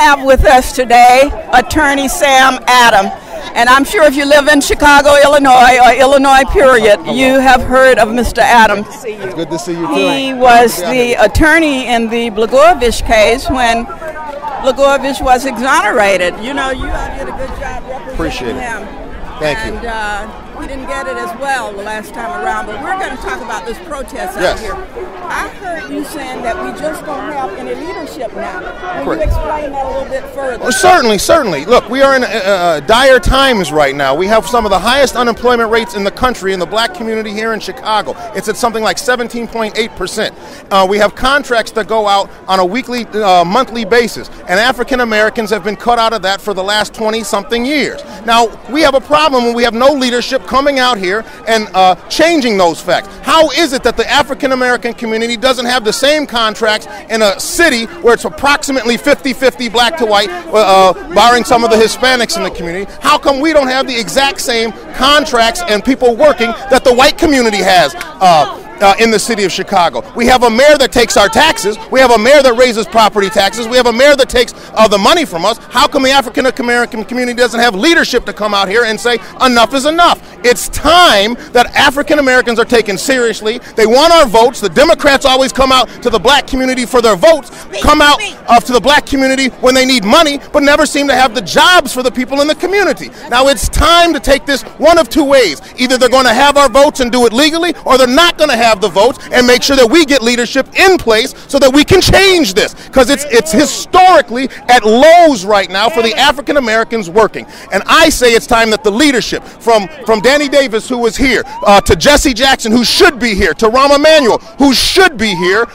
have with us today Attorney Sam Adams. And I'm sure if you live in Chicago, Illinois, or Illinois period, you have heard of Mr. Adams. It's good to see you too. He was the attorney in the Blagojevich case when Blagojevich was exonerated. You know, you did a good job representing him. Thank you. And we didn't get it as well the last time around, but we're going to talk about this protest out here. I heard you saying that we just don't have any leadership now. Can you explain that a little bit further? Well, certainly. Look, we are in dire times right now. We have some of the highest unemployment rates in the country in the black community here in Chicago. It's at something like 17.8%. We have contracts that go out on a weekly, monthly basis, and African Americans have been cut out of that for the last 20-something years. Now, we have a problem when we have no leadership coming out here and changing those facts. How is it that the African American community doesn't have the same contracts in a city where it's approximately 50-50 black to white, barring some of the Hispanics in the community? How come we don't have the exact same contracts and people working that the white community has in the city of Chicago? We have a mayor that takes our taxes. We have a mayor that raises property taxes. We have a mayor that takes the money from us. How come the African American community doesn't have leadership to come out here and say enough is enough? It's time that African Americans are taken seriously. They want our votes. The Democrats always come out to the black community for their votes, come out to the black community when they need money, but never seem to have the jobs for the people in the community. Now it's time to take this one of two ways. Either they're going to have our votes and do it legally, or they're not going to have the votes and make sure that we get leadership in place so that we can change this, because it's historically at lows right now for the African Americans working. And I say it's time that the leadership from Danny Davis, who was here, to Jesse Jackson, who should be here, to Rahm Emanuel, who should be here,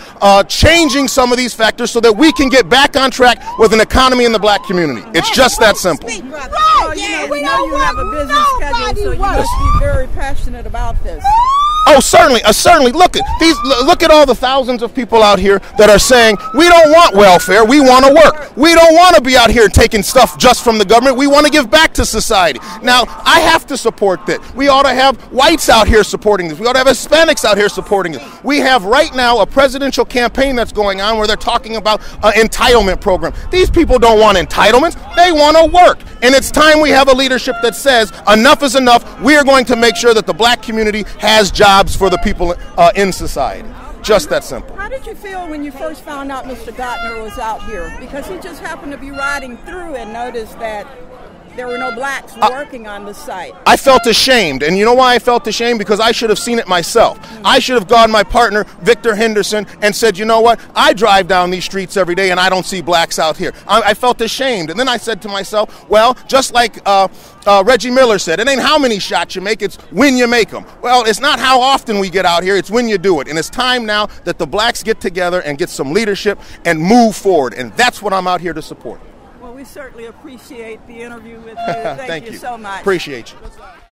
changing some of these factors so that we can get back on track with an economy in the black community. It's just that simple. Well, we know you have a busy schedule, so you must be very passionate about this. Oh, certainly. Look at all the thousands of people out here that are saying we don't want welfare, we want to work. We don't want to be out here taking stuff just from the government. We want to give back to society. Now, I have to support that. We ought to have whites out here supporting this. We ought to have Hispanics out here supporting this. We have right now a presidential campaign that's going on where they're talking about an entitlement program. These people don't want entitlements. They want to work. And it's time we have a leadership that says enough is enough. We are going to make sure that the black community has jobs for the people in society. Just that simple. How did you feel when you first found out Mr. Gardner was out here? Because he just happened to be riding through and noticed that there were no blacks working on the site. I felt ashamed, and you know why I felt ashamed? Because I should have seen it myself. I should have gone my partner, Victor Henderson, and said, you know what? I drive down these streets every day, and I don't see blacks out here. I felt ashamed, and then I said to myself, well, just like Reggie Miller said, it ain't how many shots you make, it's when you make them. Well, it's not how often we get out here, it's when you do it. And it's time now that the blacks get together and get some leadership and move forward, and that's what I'm out here to support. Well, we certainly appreciate the interview with you. Thank you so much. Appreciate you.